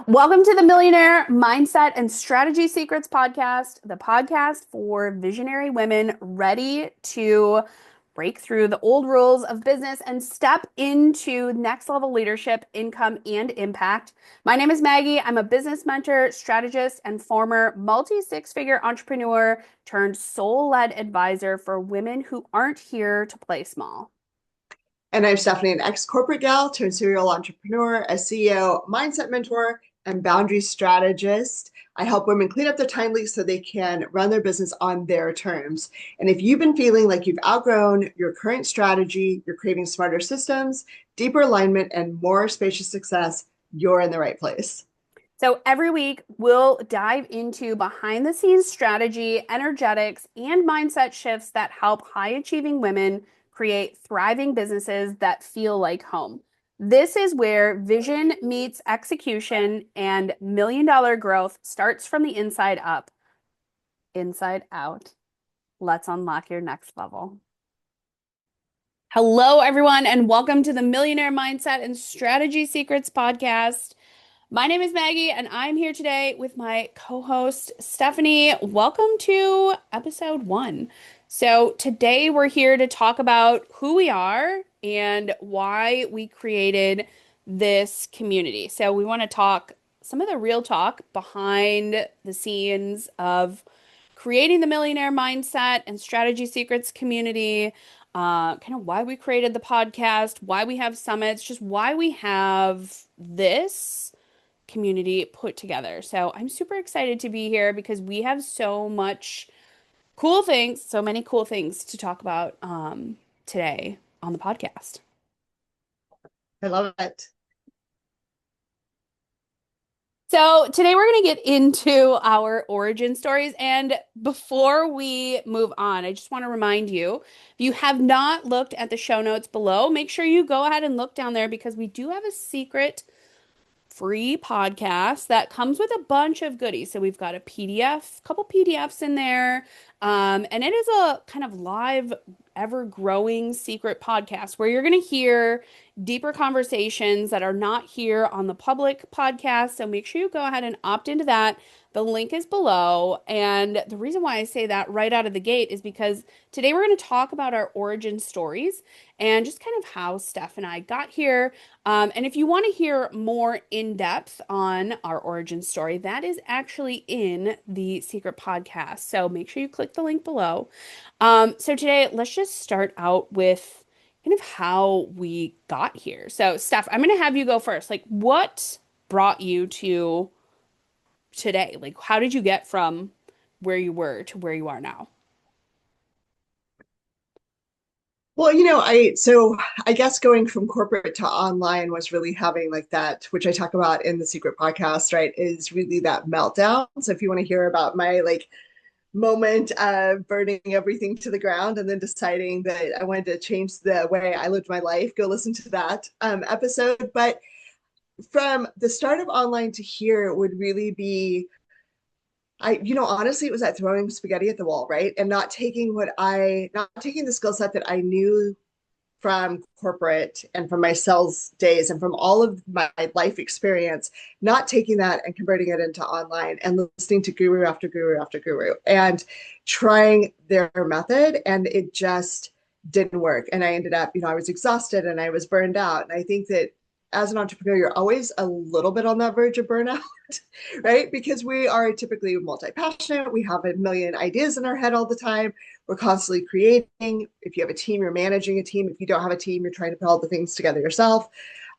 Welcome to the Millionaire Mindset and Strategy Secrets podcast, the podcast for visionary women ready to break through the old rules of business and step into next level leadership, income, and impact. My name is Maggie. I'm a business mentor, strategist, and former multi-six-figure entrepreneur turned soul-led advisor for women who aren't here to play small. And I'm Stephanie, an ex-corporate gal turned serial entrepreneur, a CEO, mindset mentor, and boundary strategist. I help women clean up their time leaks so they can run their business on their terms. And if you've been feeling like you've outgrown your current strategy, you're craving smarter systems, deeper alignment, and more spacious success, you're in the right place. So every week, we'll dive into behind the scenes strategy, energetics, and mindset shifts that help high achieving women create thriving businesses that feel like home. This is where vision meets execution and $1 million growth starts from the inside up, inside out. Let's unlock your next level. Hello, everyone, and welcome to the Millionaire Mindset and Strategy Secrets podcast. My name is Maggie, and I'm here today with my co-host, Stephanie. Welcome to episode 1. So today we're here to talk about who we are and why we created this community. So we want to talk some of the real talk behind the scenes of creating the Millionaire Mindset and Strategy Secrets community, kind of why we created the podcast, why we have summits, just why we have this community put together. So I'm super excited to be here because we have so much cool things, so many cool things to talk about today on the podcast. I love it. So today we're going to get into our origin stories. And before we move on, I just want to remind you, if you have not looked at the show notes below, make sure you go ahead and look down there because we do have a secret free podcast that comes with a bunch of goodies. So we've got a PDF, couple PDFs in there. And it is a kind of live, ever growing secret podcast where you're going to hear deeper conversations that are not here on the public podcast. So make sure you go ahead and opt into that. The link is below. And the reason why I say that right out of the gate is because today we're going to talk about our origin stories and just kind of how Steph and I got here. And if you want to hear more in depth on our origin story, that is actually in the secret podcast. So make sure you click the link below. So today, let's just start out with kind of how we got here. So, Steph, I'm going to have you go first. Like, what brought you to today? Like, how did you get from where you were to where you are now? Well, I guess going from corporate to online was really having like that, which I talk about in the secret podcast, right? Is really that meltdown. So if you want to hear about my like moment of burning everything to the ground and then deciding that I wanted to change the way I lived my life, go listen to that episode. But from the start of online to here would really be honestly, it was that throwing spaghetti at the wall, right? And not taking the skill set that I knew from corporate and from my sales days and from all of my life experience, not taking that and converting it into online and listening to guru after guru after guru and trying their method. And it just didn't work. And I ended up, I was exhausted and I was burned out. And I think that as an entrepreneur, you're always a little bit on that verge of burnout, right? Because we are typically multi-passionate. We have a million ideas in our head all the time. We're constantly creating. If you have a team, you're managing a team. If you don't have a team, you're trying to put all the things together yourself.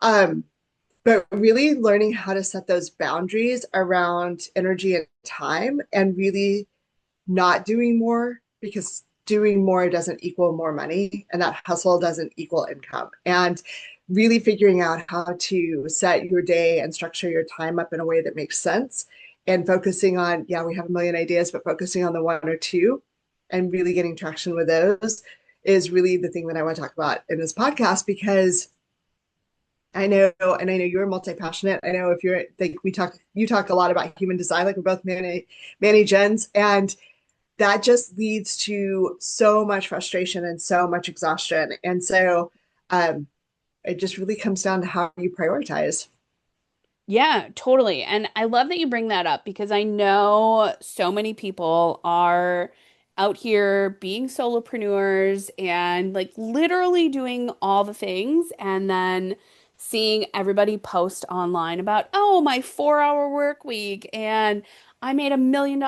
But really learning how to set those boundaries around energy and time and really not doing more because doing more doesn't equal more money and that hustle doesn't equal income. And really figuring out how to set your day and structure your time up in a way that makes sense and focusing on, yeah, we have a million ideas, but focusing on the one or two and really getting traction with those is really the thing that I want to talk about in this podcast because I know, and I know you're multi-passionate. I know if you're like you talk a lot about human design, like we're both Manny Gens, and that just leads to so much frustration and so much exhaustion. And so it just really comes down to how you prioritize. Yeah, totally. And I love that you bring that up because I know so many people are out here being solopreneurs and like literally doing all the things and then seeing everybody post online about, oh, my 4-hour work week and I made $1 million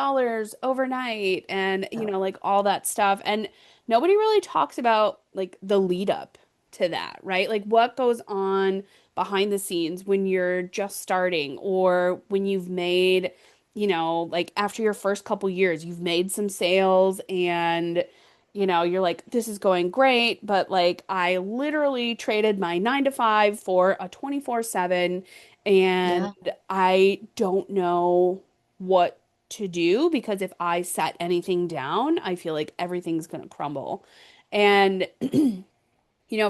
overnight and, Yeah. like all that stuff. And nobody really talks about like the lead up to that, right? Like what goes on behind the scenes when you're just starting or when you've made, like after your first couple years, you've made some sales and you're like, this is going great, but like I literally traded my 9 to 5 for a 24/7 and Yeah. I don't know what to do because if I set anything down, I feel like everything's gonna crumble. And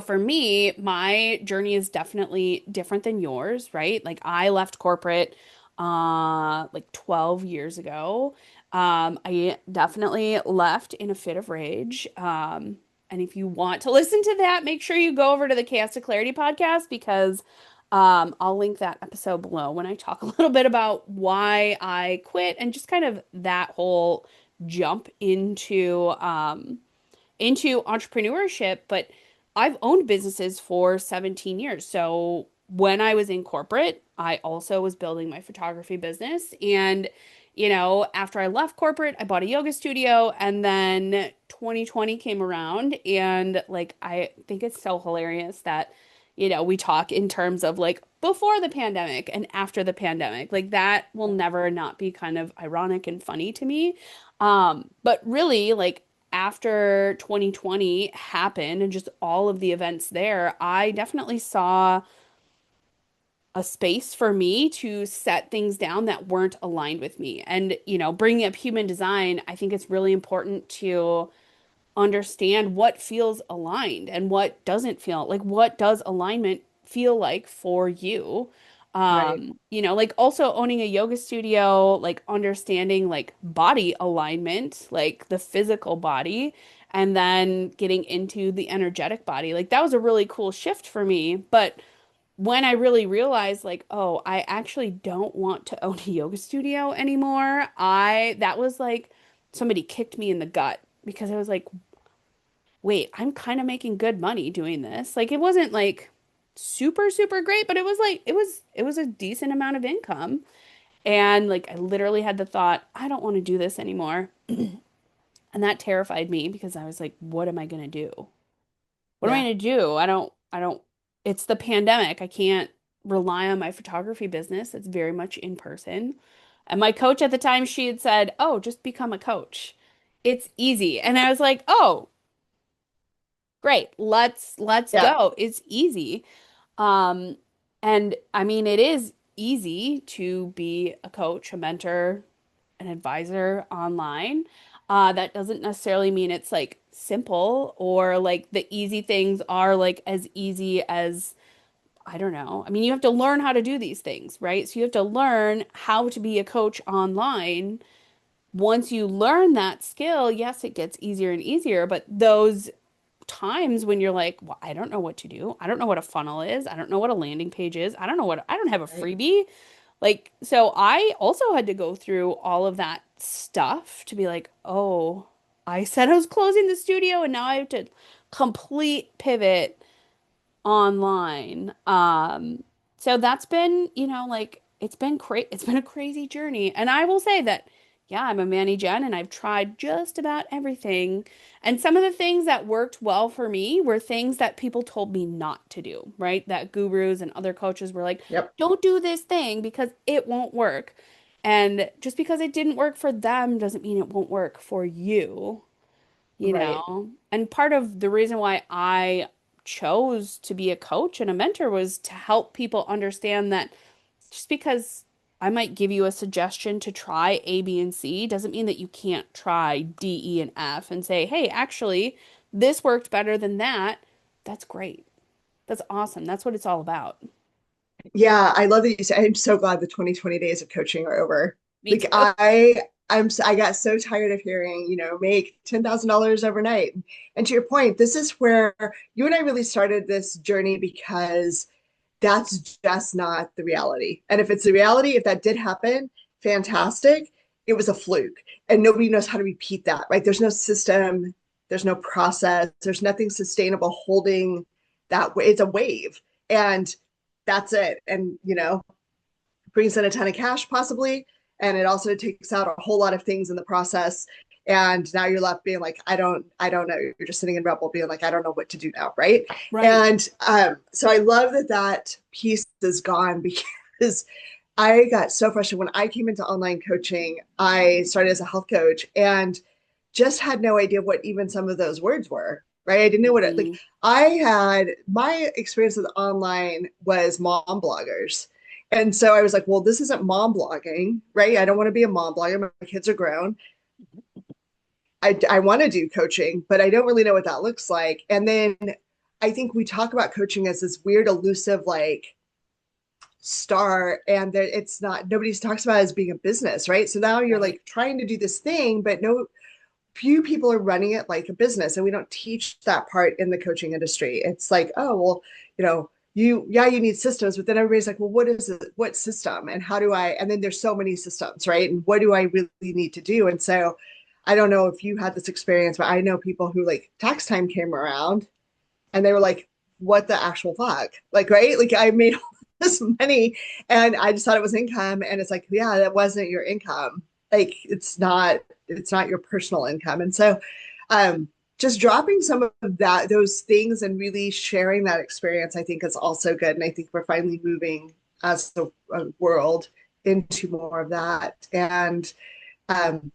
for me, my journey is definitely different than yours, right? Like I left corporate like 12 years ago. I definitely left in a fit of rage. And if you want to listen to that, make sure you go over to the Chaos to Clarity podcast because I'll link that episode below when I talk a little bit about why I quit and just kind of that whole jump into entrepreneurship, but I've owned businesses for 17 years. So when I was in corporate, I also was building my photography business. And, after I left corporate, I bought a yoga studio and then 2020 came around. And like, I think it's so hilarious that, we talk in terms of like before the pandemic and after the pandemic. Like that will never not be kind of ironic and funny to me. But really, like after 2020 happened and just all of the events there, I definitely saw a space for me to set things down that weren't aligned with me. And, bringing up human design, I think it's really important to understand what feels aligned and what doesn't feel like what does alignment feel like for you. Right. Like also owning a yoga studio, like understanding like body alignment, like the physical body, and then getting into the energetic body. Like that was a really cool shift for me. But when I really realized like, oh, I actually don't want to own a yoga studio anymore, that was like somebody kicked me in the gut because I was like, wait, I'm kind of making good money doing this. Like it wasn't like super, super great, but it was like it was a decent amount of income. And like I literally had the thought, I don't want to do this anymore. And that terrified me because I was like, what am I gonna do? What am I Yeah. gonna do? I don't, it's the pandemic. I can't rely on my photography business. It's very much in person. And my coach at the time, she had said, oh, just become a coach. It's easy. And I was like, oh, great. Let's Yeah. go. It's easy. Um, and I mean, it is easy to be a coach, a mentor, an advisor online. That doesn't necessarily mean it's like simple or like the easy things are like as easy as, I don't know. I mean, you have to learn how to do these things, right? So you have to learn how to be a coach online. Once you learn that skill, yes, it gets easier and easier, but those times when you're like, well, I don't know what to do. I don't know what a funnel is. I don't know what a landing page is. I don't have a Right. freebie. Like, so I also had to go through all of that stuff to be like, oh, I said I was closing the studio and now I have to complete pivot online. So that's been, like it's been a crazy journey. And I will say that, yeah, I'm a Manny Gen and I've tried just about everything. And some of the things that worked well for me were things that people told me not to do, right? That gurus and other coaches were like, Yep. don't do this thing because it won't work. And just because it didn't work for them doesn't mean it won't work for you, you Right. know? And part of the reason why I chose to be a coach and a mentor was to help people understand that just because I might give you a suggestion to try A, B, and C doesn't mean that you can't try D, E, and F and say, hey, actually, this worked better than that. That's great. That's awesome. That's what it's all about. Yeah, I love that you said. I'm so glad the 2020 days of coaching are over. Me Like too. I got so tired of hearing, make $10,000 overnight. And to your point, this is where you and I really started this journey because that's just not the reality. And if it's the reality, if that did happen, fantastic. It was a fluke. And nobody knows how to repeat that, right? There's no system, there's no process, there's nothing sustainable holding that way. It's a wave. And that's it. And, brings in a ton of cash possibly. And it also takes out a whole lot of things in the process. And now you're left being like, I don't know. You're just sitting in rebel being like, I don't know what to do now. Right. Right. And so I love that piece is gone because I got so frustrated when I came into online coaching. I started as a health coach and just had no idea what even some of those words were. Right. I didn't know what it like. Mhm. I had my experience with online was mom bloggers. And so I was like, well, this isn't mom blogging, right? I don't want to be a mom blogger. My kids are grown. I want to do coaching, but I don't really know what that looks like. And then I think we talk about coaching as this weird, elusive, like star, and that it's not, nobody talks about it as being a business, right? So now you're Right. like trying to do this thing, but no, few people are running it like a business. And we don't teach that part in the coaching industry. It's like, oh, well, you need systems, but then everybody's like, well, what is it? What system? And how do I, and then there's so many systems, right? And what do I really need to do? And so I don't know if you had this experience, but I know people who like tax time came around and they were like, what the actual fuck? Like, right? Like I made all this money and I just thought it was income. And it's like, yeah, that wasn't your income. Like it's not your personal income. And so just dropping some of those things and really sharing that experience, I think is also good. And I think we're finally moving as a world into more of that. And um,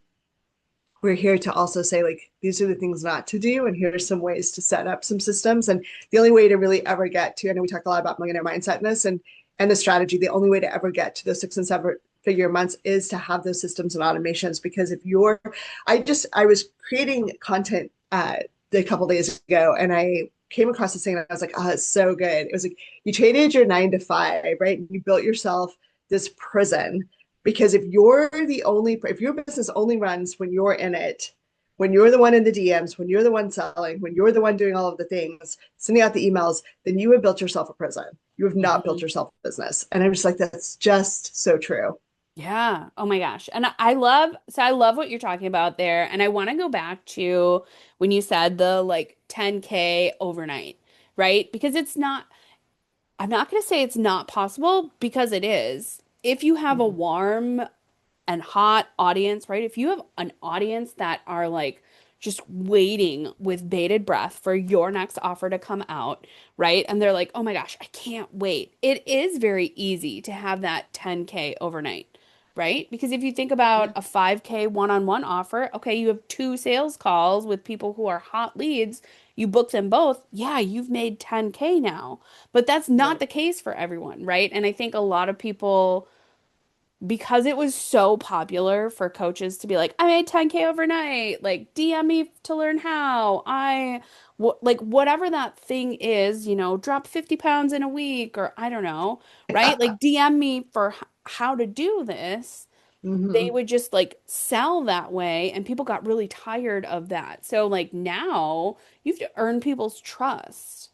we're here to also say like these are the things not to do and here's some ways to set up some systems. And the only way to really ever get to, I know we talk a lot about millionaire mindset in this and the strategy, the only way to ever get to those 6 and 7 figure months is to have those systems and automations. Because if you're I was creating content a couple days ago and I came across this thing and I was like, oh, it's so good. It was like you traded your 9 to 5, right? And you built yourself this prison because if your business only runs when you're in it, when you're the one in the DMs, when you're the one selling, when you're the one doing all of the things, sending out the emails, then you have built yourself a prison. You have not built Mhm. yourself a business. And I'm just like, that's just so true. Yeah. Oh my gosh. And I love what you're talking about there. And I want to go back to when you said the like 10K overnight, right? Because I'm not going to say it's not possible because it is. If you have a Mm-hmm. warm and hot audience, right? If you have an audience that are like just waiting with bated breath for your next offer to come out, right? And they're like, oh my gosh, I can't wait. It is very easy to have that 10K overnight, right? Because if you think about Yeah. a 5K one-on-one offer, okay, you have two sales calls with people who are hot leads. You book them both. Yeah, you've made 10K now. But that's not Right. the case for everyone, right? And I think a lot of people because it was so popular for coaches to be like, I made 10K overnight, like DM me to learn how. Like whatever that thing is, drop 50 pounds in a week or I don't know, right? Like DM me for how to do this. They Mm-hmm. would just like sell that way and people got really tired of that. So like now you have to earn people's trust,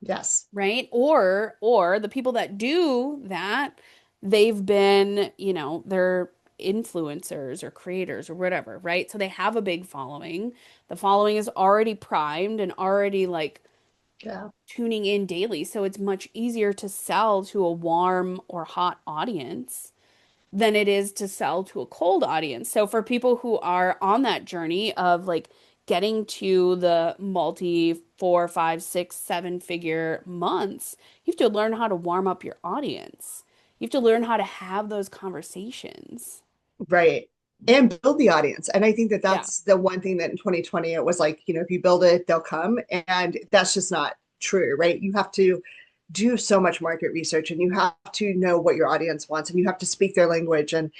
Yes. right? Or the people that do that, they've been, they're influencers or creators or whatever, right? So they have a big following. The following is already primed and already like Yeah. tuning in daily. So it's much easier to sell to a warm or hot audience than it is to sell to a cold audience. So for people who are on that journey of like getting to the multi 4, 5, 6, 7 figure months, you have to learn how to warm up your audience. You have to learn how to have those conversations. Right. And build the audience. And I think that Yeah. that's the one thing that in 2020, it was like, if you build it, they'll come. And that's just not true, right? You have to do so much market research and you have to know what your audience wants and you have to speak their language. And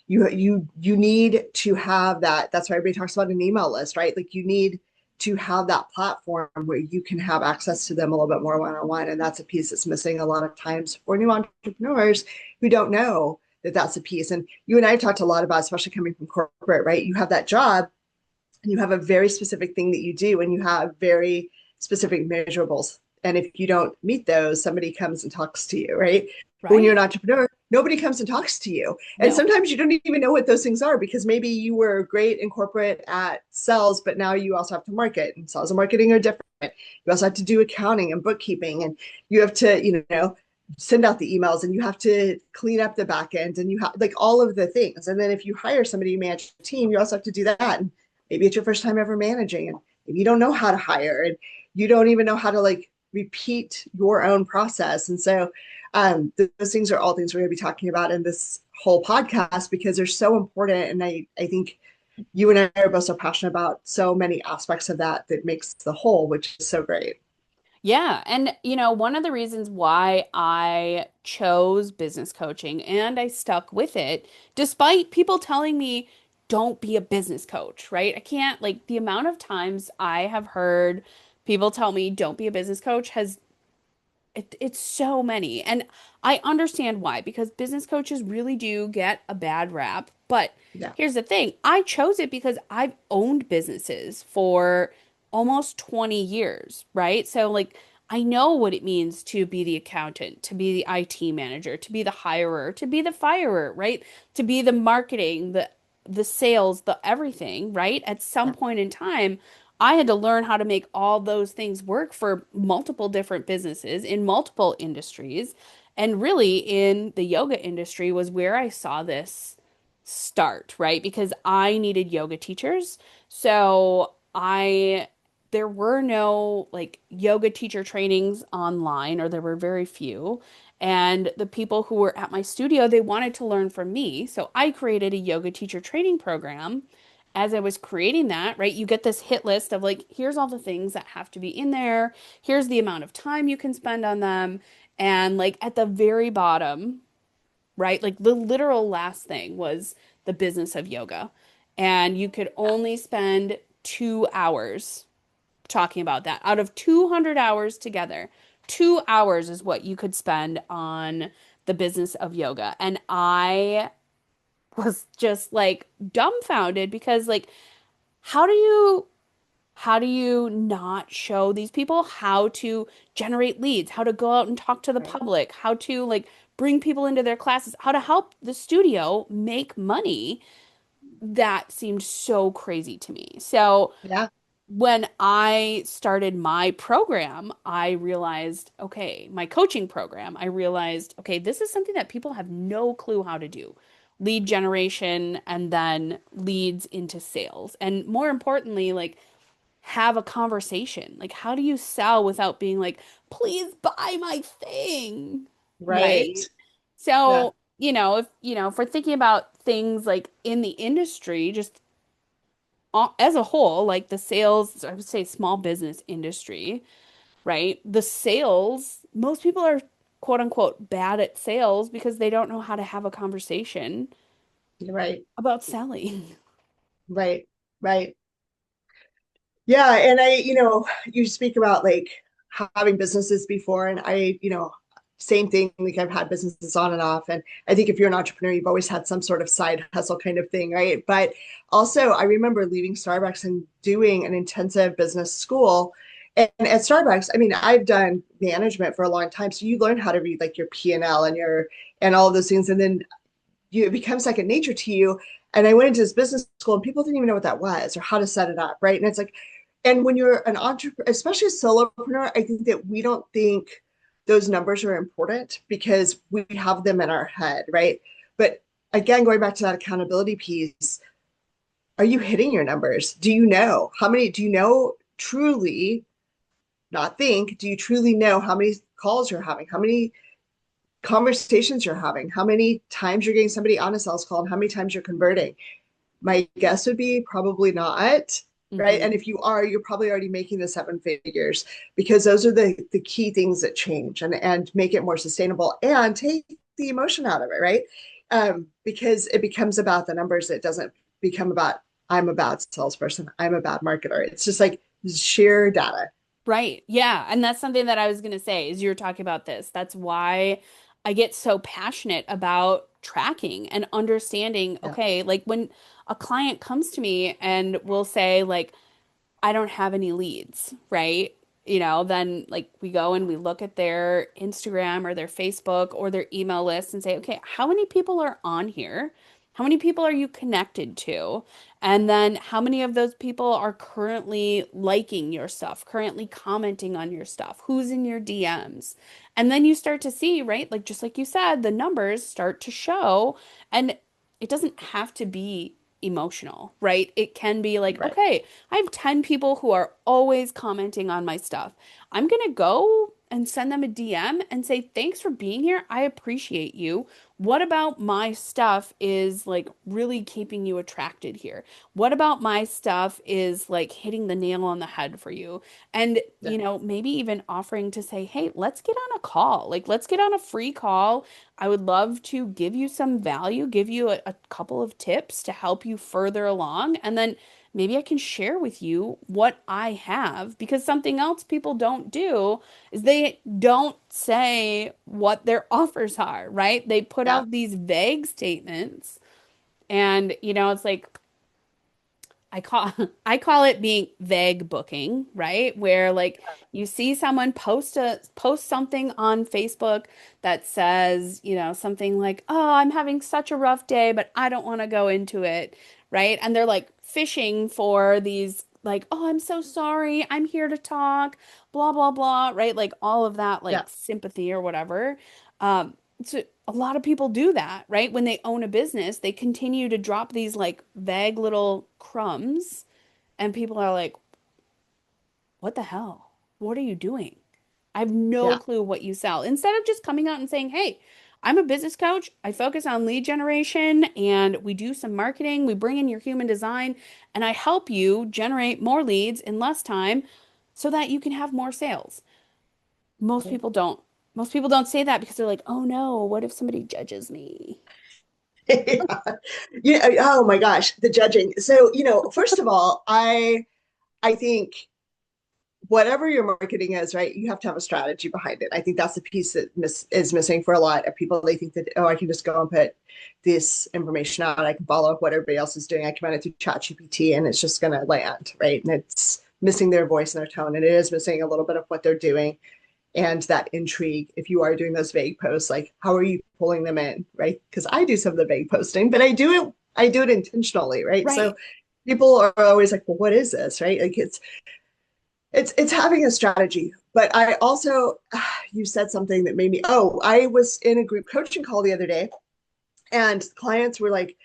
you need to have that. That's why everybody talks about an email list, right? Like you need to have that platform where you can have access to them a little bit more one-on-one. And that's a piece that's missing a lot of times for new entrepreneurs who don't know that that's a piece. And you and I have talked a lot about, especially coming from corporate, right? You have that job and you have a very specific thing that you do and you have very specific measurables And if you don't meet those, somebody comes and talks to you, right? But when you're an Right. entrepreneur, nobody comes and talks to you. And No. sometimes you don't even know what those things are because maybe you were great in corporate at sales, but now you also have to market, and sales and marketing are different. You also have to do accounting and bookkeeping, and you have to, send out the emails, and you have to clean up the back end, and you have like all of the things. And then if you hire somebody to manage a team, you also have to do that. And maybe it's your first time ever managing, and maybe you don't know how to hire, and you don't even know how to like repeat your own process. And so those things are all things we're going to be talking about in this whole podcast because they're so important. And I think you and I are both so passionate about so many aspects of that that makes the whole, which is so great. Yeah. And, one of the reasons why I chose business coaching and I stuck with it, despite people telling me, don't be a business coach, right? I can't, like, the amount of times I have heard people tell me, don't be a business coach has it's so many. And I understand why, because business coaches really do get a bad rap. But Yeah. here's the thing, I chose it because I've owned businesses for almost 20 years, right? So, like, I know what it means to be the accountant, to be the IT manager, to be the hirer, to be the firer, right? To be the marketing, the sales, the everything, right? At some Yeah. point in time, I had to learn how to make all those things work for multiple different businesses in multiple industries. And really, in the yoga industry was where I saw this start, right? Because I needed yoga teachers. So there were no like yoga teacher trainings online, or there were very few. And the people who were at my studio, they wanted to learn from me. So I created a yoga teacher training program. As I was creating that, right, you get this hit list of like, here's all the things that have to be in there. Here's the amount of time you can spend on them. And like at the very bottom, right, like the literal last thing was the business of yoga. And you could only spend 2 hours talking about that. Out of 200 hours together, 2 hours is what you could spend on the business of yoga. And I was just like dumbfounded because like how do you how do you not show these people how to generate leads, how to go out and talk to the Right. public, how to like bring people into their classes, how to help the studio make money? That seemed so crazy to me. So Yeah. when I started my program, I realized, okay, my coaching program, I realized, okay, this is something that people have no clue how to do. Lead generation and then leads into sales. And more importantly, like have a conversation. Like, how do you sell without being like, please buy my thing? Right. Right? Yeah. So, if we're thinking about things like in the industry, just as a whole, like the sales, I would say small business industry, right? The sales, most people are quote unquote bad at sales because they don't know how to have a conversation Right. about selling. Right. Right. Yeah, and you speak about like having businesses before, and same thing. Like I've had businesses on and off, and I think if you're an entrepreneur, you've always had some sort of side hustle kind of thing, right? But also, I remember leaving Starbucks and doing an intensive business school. And at Starbucks, I mean, I've done management for a long time, so you learn how to read like your P&L and your and all of those things, and then it becomes second nature to you. And I went into this business school, and people didn't even know what that was or how to set it up, right? And it's like, and when you're an entrepreneur, especially a solopreneur, I think that we don't think those numbers are important because we have them in our head, right? But again, going back to that accountability piece, are you hitting your numbers? Do you know how many? Do you know truly, not think, do you truly know how many calls you're having? How many conversations you're having? How many times you're getting somebody on a sales call, and how many times you're converting? My guess would be probably not, right? Hmm. And if you are, you're probably already making the seven figures because those are the key things that change and make it more sustainable and take the emotion out of it, right? Because it becomes about the numbers. It doesn't become about I'm a bad salesperson, I'm a bad marketer. It's just like sheer data. Right. Yeah. And that's something that I was going to say is you were talking about this. That's why I get so passionate about tracking and understanding, Yeah. okay, like when a client comes to me and will say like, I don't have any leads, right? then like we go and we look at their Instagram or their Facebook or their email list and say, okay, how many people are on here? How many people are you connected to? And then how many of those people are currently liking your stuff, currently commenting on your stuff? Who's in your DMs? And then you start to see, right? Like just like you said, the numbers start to show. And it doesn't have to be emotional, right? It can be like, Right. okay, I have 10 people who are always commenting on my stuff. I'm going to go and send them a DM and say, thanks for being here. I appreciate you. What about my stuff is like really keeping you attracted here? What about my stuff is like hitting the nail on the head for you? And, Yeah. maybe even offering to say, hey, let's get on a call. Like, let's get on a free call. I would love to give you some value, give you a couple of tips to help you further along. And then maybe I can share with you what I have because something else people don't do is they don't say what their offers are, right? They put Yeah. out these vague statements and it's like I call I call it being vague booking, right? Where like you see someone post something on Facebook that says, something like, "Oh, I'm having such a rough day, but I don't want to go into it." Right? And they're like fishing for these like, "Oh, I'm so sorry. I'm here to talk." Blah blah blah, right? Like all of that Yeah. like sympathy or whatever. So a lot of people do that, right? When they own a business, they continue to drop these like vague little crumbs, and people are like, what the hell? What are you doing? I have no Yeah. clue what you sell. Instead of just coming out and saying, hey, I'm a business coach. I focus on lead generation and we do some marketing. We bring in your human design and I help you generate more leads in less time so that you can have more sales. Most Right. people don't. Most people don't say that because they're like, oh no, what if somebody judges me? Yeah. Yeah. Oh my gosh, the judging. So, first of all, I think whatever your marketing is, right, you have to have a strategy behind it. I think that's the piece that is missing for a lot of people. They think that, oh, I can just go and put this information out. I can follow up what everybody else is doing. I can run it through ChatGPT and it's just going to land, right? And it's missing their voice and their tone. And it is missing a little bit of what they're doing and that intrigue. If you are doing those vague posts, like how are you pulling them in, right? Because I do some of the vague posting, but I do it intentionally, right? So Right. people are always like, well, what is this, right? Like it's having a strategy. But I also, you said something that made me, oh, I was in a group coaching call the other day and clients were like,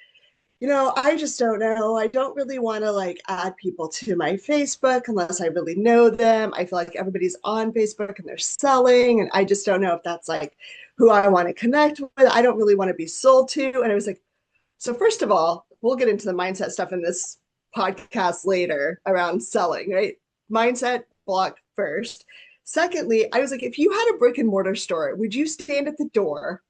I just don't know. I don't really want to like add people to my Facebook unless I really know them. I feel like everybody's on Facebook and they're selling, and I just don't know if that's like who I want to connect with. I don't really want to be sold to. And I was like, so first of all, we'll get into the mindset stuff in this podcast later around selling, right? Mindset block first. Secondly, I was like, if you had a brick and mortar store, would you stand at the door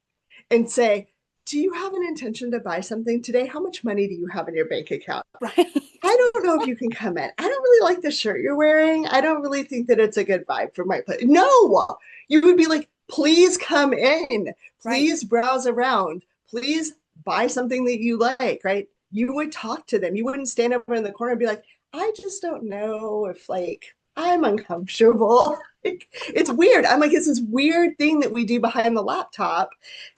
and say, do you have an intention to buy something today? How much money do you have in your bank account? Right. I don't know if you can come in. I don't really like the shirt you're wearing. I don't really think that it's a good vibe for my place. No, you would be like, please come in. Right. Please browse around. Please buy something that you like, right? You would talk to them. You wouldn't stand over in the corner and be like, I just don't know if like I'm uncomfortable. It's weird. I'm like, it's this weird thing that we do behind the laptop.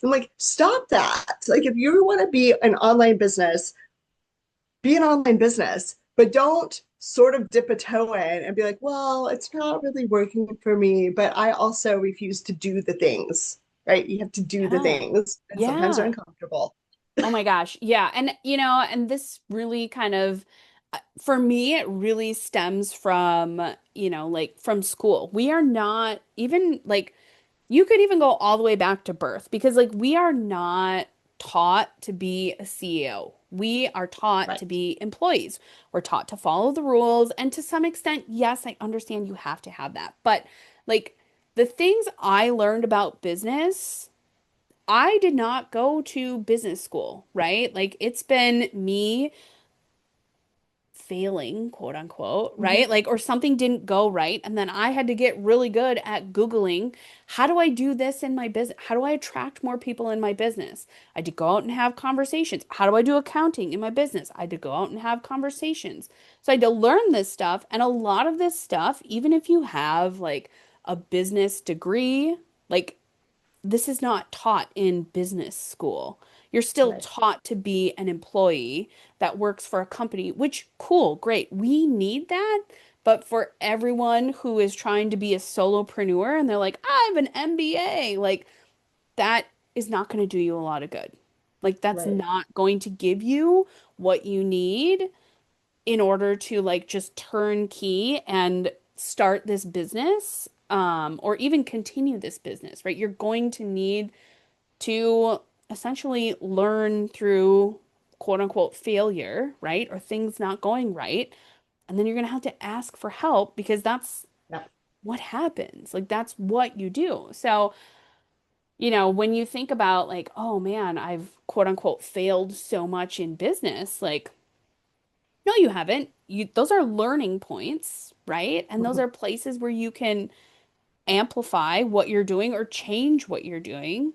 I'm like, stop that. Like, if you want to be an online business, be an online business, but don't sort of dip a toe in and be like, well, it's not really working for me, but I also refuse to do the things, right? You have to do the Yeah. things, and sometimes they're Yeah. uncomfortable. Oh my gosh. Yeah. And, and this really kind of, for me, it really stems from, like from school. We are not even like, you could even go all the way back to birth because, like, we are not taught to be a CEO. We are taught to Right. be employees. We're taught to follow the rules. And to some extent, yes, I understand you have to have that. But, like, the things I learned about business, I did not go to business school, right? Like, it's been me failing, quote unquote, right? Hmm. Like, or something didn't go right. And then I had to get really good at Googling, how do I do this in my business? How do I attract more people in my business? I had to go out and have conversations. How do I do accounting in my business? I had to go out and have conversations. So I had to learn this stuff. And a lot of this stuff, even if you have like a business degree, like this is not taught in business school. You're still Right. taught to be an employee that works for a company, which cool, great. We need that. But for everyone who is trying to be a solopreneur and they're like, I have an MBA, like that is not going to do you a lot of good. Like that's Right. not going to give you what you need in order to like just turnkey and start this business, or even continue this business, right? You're going to need to essentially learn through quote unquote failure, right? Or things not going right. And then you're going to have to ask for help because that's Yeah. what happens. Like that's what you do. So, when you think about like, oh man, I've quote unquote failed so much in business, like, no, you haven't. Those are learning points, right? And those Mhm. are places where you can amplify what you're doing or change what you're doing.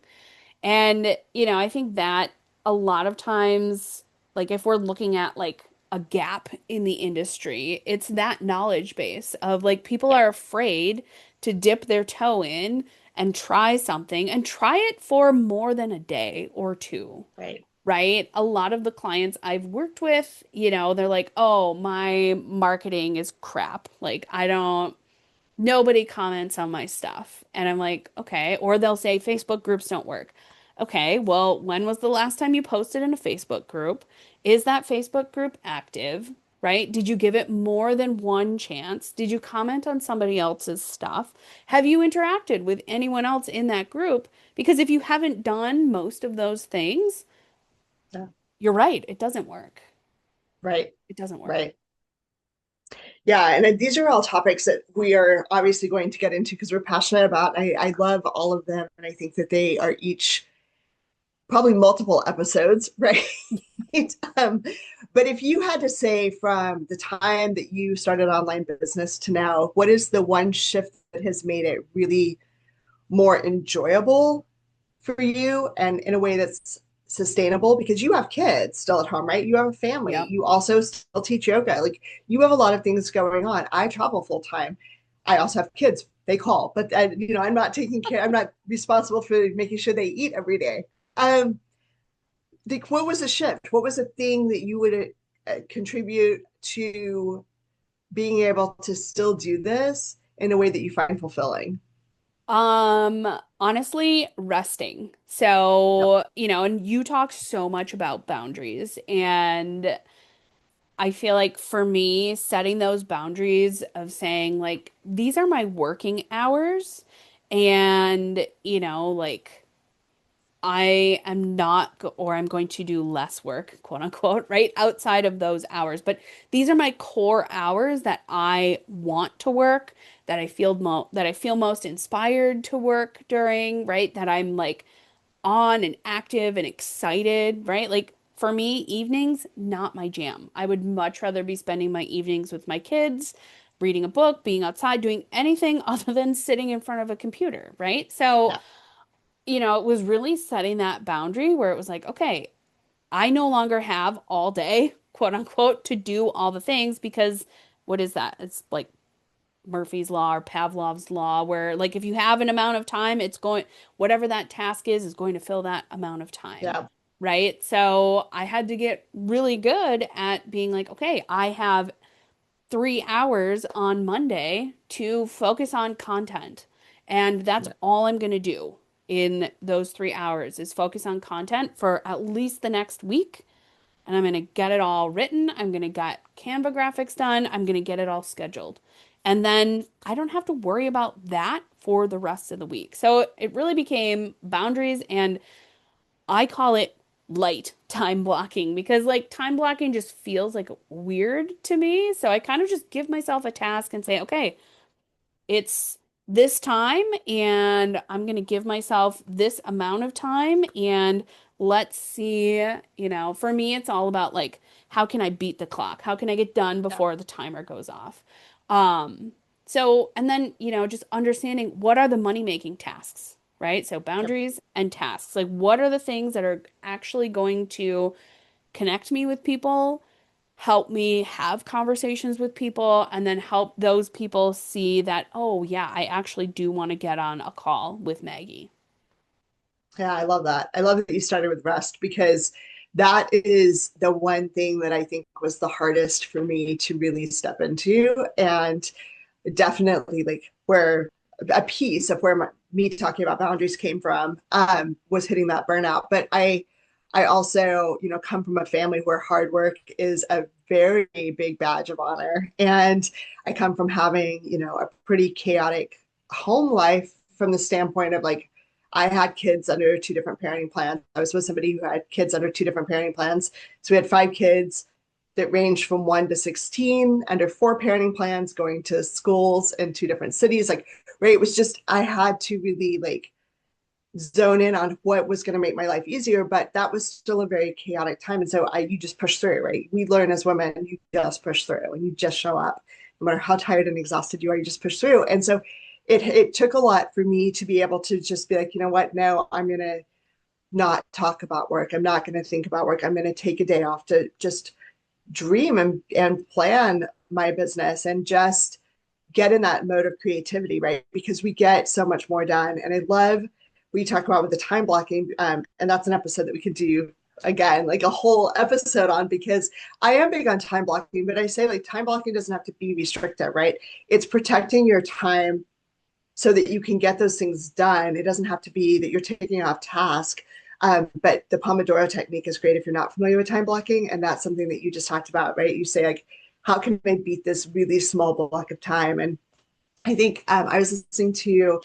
And, I think that a lot of times, like if we're looking at like a gap in the industry, it's that knowledge base of like people Yeah. are afraid to dip their toe in and try something and try it for more than a day or two. Right. Right? A lot of the clients I've worked with, they're like, oh, my marketing is crap. Like, nobody comments on my stuff. And I'm like, okay. Or they'll say Facebook groups don't work. Okay, well, when was the last time you posted in a Facebook group? Is that Facebook group active? Right? Did you give it more than one chance? Did you comment on somebody else's stuff? Have you interacted with anyone else in that group? Because if you haven't done most of those things, Yeah. you're right, it doesn't work. Right. It doesn't work. Right. Yeah, and these are all topics that we are obviously going to get into because we're passionate about. I love all of them, and I think that they are each probably multiple episodes, right? um, but if you had to say from the time that you started online business to now, what is the one shift that has made it really more enjoyable for you and in a way that's sustainable? Because you have kids still at home, right? You have a family. Yep. You also still teach yoga. Like you have a lot of things going on. I travel full time. I also have kids. They call, but I'm not taking care. I'm not responsible for making sure they eat every day. Um, what was the shift? What was the thing that you would contribute to being able to still do this in a way that you find fulfilling? Honestly, resting. Yep. So, and you talk so much about boundaries, and I feel like for me, setting those boundaries of saying, like, these are my working hours, and, like, I am not, or I'm going to do less work, quote unquote, right? Outside of those hours. But these are my core hours that I want to work, that I feel most inspired to work during, right? That I'm like on and active and excited, right? Like for me, evenings, not my jam. I would much rather be spending my evenings with my kids, reading a book, being outside, doing anything other than sitting in front of a computer, right? So, Yeah. it was really setting that boundary where it was like, okay, I no longer have all day, quote unquote, to do all the things because what is that? It's like Murphy's Law or Pavlov's Law, where like if you have an amount of time, whatever that task is going to fill that amount of time. Yeah. Right. So I had to get really good at being like, okay, I have 3 hours on Monday to focus on content. And that's Yeah. all I'm going to do in those 3 hours is focus on content for at least the next week. And I'm going to get it all written. I'm going to get Canva graphics done. I'm going to get it all scheduled. And then I don't have to worry about that for the rest of the week. So it really became boundaries, and I call it light time blocking because like time blocking just feels like weird to me. So I kind of just give myself a task and say, okay, it's this time and I'm going to give myself this amount of time and let's see, for me, it's all about like, how can I beat the clock? How can I get done Yeah. before the timer goes off? Um, so, and then, just understanding what are the money-making tasks, right? So Yep. boundaries and tasks. Like, what are the things that are actually going to connect me with people, help me have conversations with people, and then help those people see that, oh, yeah, I actually do want to get on a call with Maggie. Yeah, I love that. I love that you started with rest because that is the one thing that I think was the hardest for me to really step into. And definitely like where a piece of where me talking about boundaries came from was hitting that burnout. But I also, come from a family where hard work is a very big badge of honor. And I come from having, a pretty chaotic home life from the standpoint of like, I had kids under two different parenting plans. I was with somebody who had kids under two different parenting plans. So we had five kids that ranged from 1 to 16 under four parenting plans, going to schools in two different cities. Like, right, it was just, I had to really like zone in on what was going to make my life easier, but that was still a very chaotic time. And so you just push through, right? We learn as women, you just push through and you just show up. No matter how tired and exhausted you are, you just push through. And so it took a lot for me to be able to just be like, you know what, no, I'm going to not talk about work. I'm not going to think about work. I'm going to take a day off to just dream and plan my business and just get in that mode of creativity, right? Because we get so much more done. And I love what you talk about with the time blocking. And that's an episode that we could do again, like a whole episode on, because I am big on time blocking, but I say like time blocking doesn't have to be restrictive, right? It's protecting your time so that you can get those things done. It doesn't have to be that you're taking off task. But the Pomodoro technique is great if you're not familiar with time blocking. And that's something that you just talked about, right? You say, like, how can I beat this really small block of time? And I think I was listening to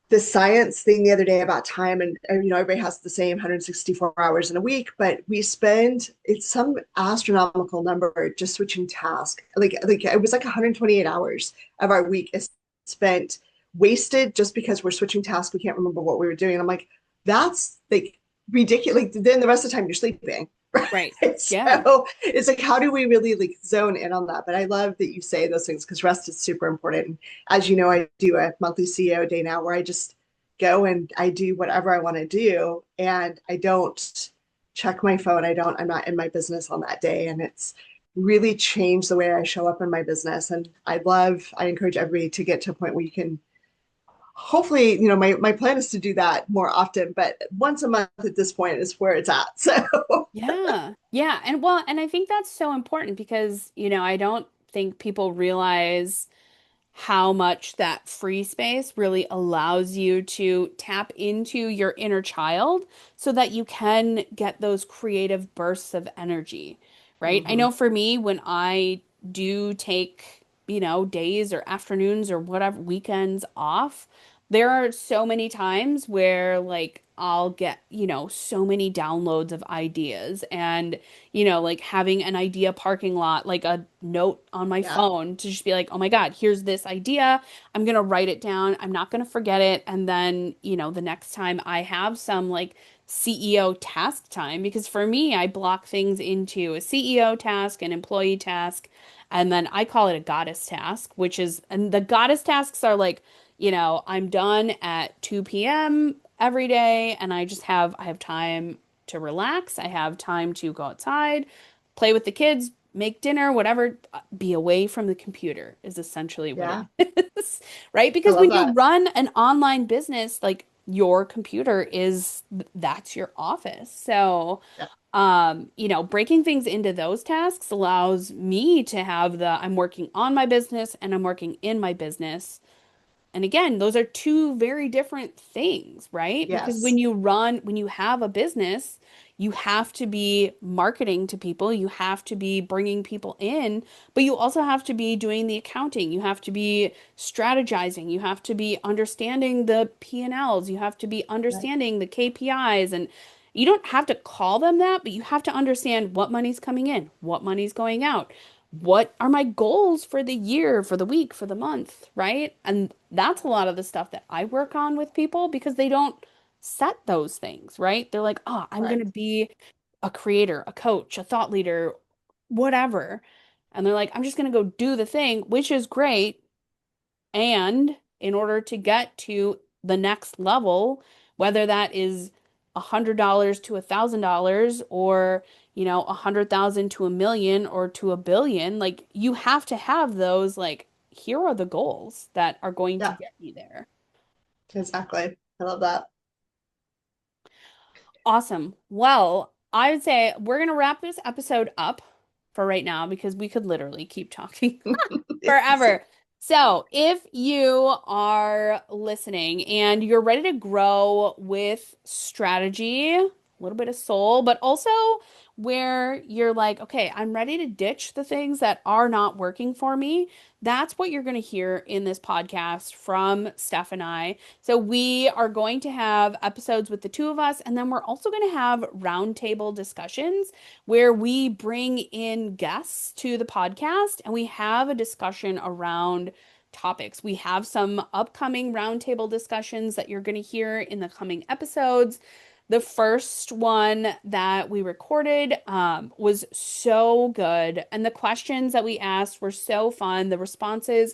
the science thing the other day about time, and everybody has the same 164 hours in a week, but we spend it's some astronomical number just switching task. Like it was like 128 hours of our week is spent wasted just because we're switching tasks. We can't remember what we were doing. And I'm like, that's like ridiculous. Like, then the rest of the time you're sleeping. Right. Right. Yeah. So it's like, how do we really like zone in on that? But I love that you say those things because rest is super important. And as you know, I do a monthly CEO day now where I just go and I do whatever I want to do. And I don't check my phone. I'm not in my business on that day. And it's really changed the way I show up in my business. And I encourage everybody to get to a point where you can hopefully, my plan is to do that more often, but once a month at this point is where it's at. So Yeah. Yeah. And well, and I think that's so important because, I don't think people realize how much that free space really allows you to tap into your inner child so that you can get those creative bursts of energy, right? I mm-hmm. know for me, when I do take, days or afternoons or whatever weekends off, there are so many times where like I'll get, so many downloads of ideas and, like having an idea parking lot, like a note on my Yeah, phone to just be like, oh my God, here's this idea. I'm gonna write it down. I'm not gonna forget it. And then, the next time I have some like CEO task time, because for me, I block things into a CEO task, an employee task, and then I call it a goddess task, and the goddess tasks are like, I'm done at 2 p.m. every day, and I have time to relax. I have time to go outside, play with the kids, make dinner, whatever, be away from the computer is essentially what yeah, it is, right? I Because love when you that. run an online business, like your computer that's your office. So, Yeah, breaking things into those tasks allows me to have I'm working on my business and I'm working in my business, and again, those are two very different things, right? Because yes, when you have a business, you have to be marketing to people, you have to be bringing people in, but you also have to be doing the accounting, you have to be strategizing, you have to be understanding the P&Ls, you have to be right, understanding the KPIs, and you don't have to call them that, but you have to understand what money's coming in, what money's going out, what are my goals for the year, for the week, for the month, right? And that's a lot of the stuff that I work on with people because they don't set those things, right? They're like, oh, I'm going to Correct. be a creator, a coach, a thought leader, whatever. And they're like, I'm just going to go do the thing, which is great. And in order to get to the next level, whether that is $100 to $1,000 or, 100,000 to 1 million or to 1 billion, like you have to have those, like, here are the goals that are going to Yeah, get you there. exactly. I love that. Awesome. Well, I would say we're going to wrap this episode up for right now because we could literally keep talking Yes. forever. So, if you are listening and you're ready to grow with strategy, a little bit of soul, but also where you're like, okay, I'm ready to ditch the things that are not working for me, that's what you're going to hear in this podcast from Steph and I. So, we are going to have episodes with the two of us, and then we're also going to have roundtable discussions where we bring in guests to the podcast and we have a discussion around topics. We have some upcoming roundtable discussions that you're going to hear in the coming episodes. The first one that we recorded was so good, and the questions that we asked were so fun. The responses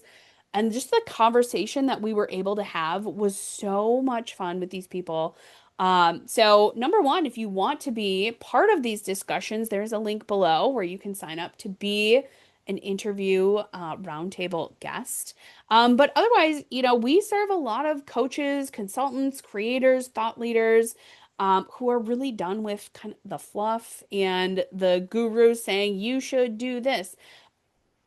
and just the conversation that we were able to have was so much fun with these people. So number one, if you want to be part of these discussions, there's a link below where you can sign up to be an interview roundtable guest. But otherwise, we serve a lot of coaches, consultants, creators, thought leaders who are really done with kind of the fluff and the guru saying you should do this.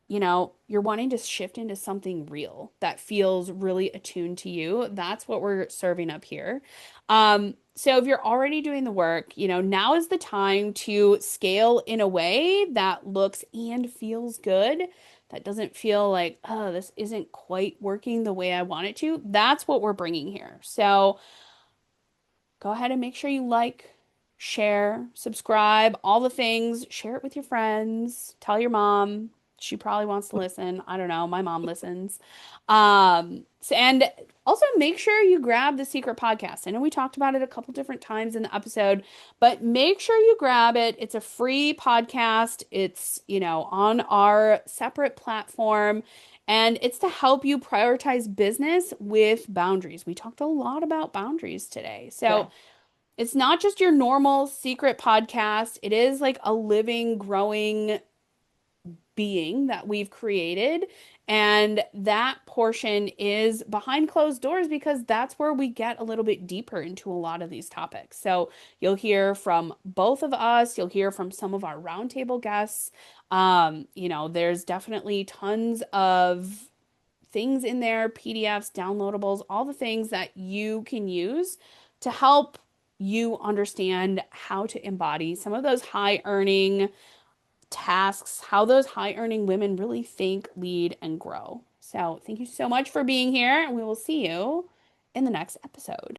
You're wanting to shift into something real that feels really attuned to you. That's what we're serving up here. So if you're already doing the work, now is the time to scale in a way that looks and feels good. That doesn't feel like, oh, this isn't quite working the way I want it to. That's what we're bringing here. So go ahead and make sure you like, share, subscribe, all the things. Share it with your friends. Tell your mom. She probably wants to listen. I don't know. My mom listens. And also make sure you grab the secret podcast. I know we talked about it a couple different times in the episode, but make sure you grab it. It's a free podcast. It's, on our separate platform. And it's to help you prioritize business with boundaries. We talked a lot about boundaries today. Yeah. So it's not just your normal secret podcast. It is like a living, growing being that we've created. And that portion is behind closed doors because that's where we get a little bit deeper into a lot of these topics. So you'll hear from both of us, you'll hear from some of our roundtable guests. There's definitely tons of things in there, PDFs, downloadables, all the things that you can use to help you understand how to embody some of those high earning tasks, how those high earning women really think, lead, and grow. So, thank you so much for being here, and we will see you in the next episode.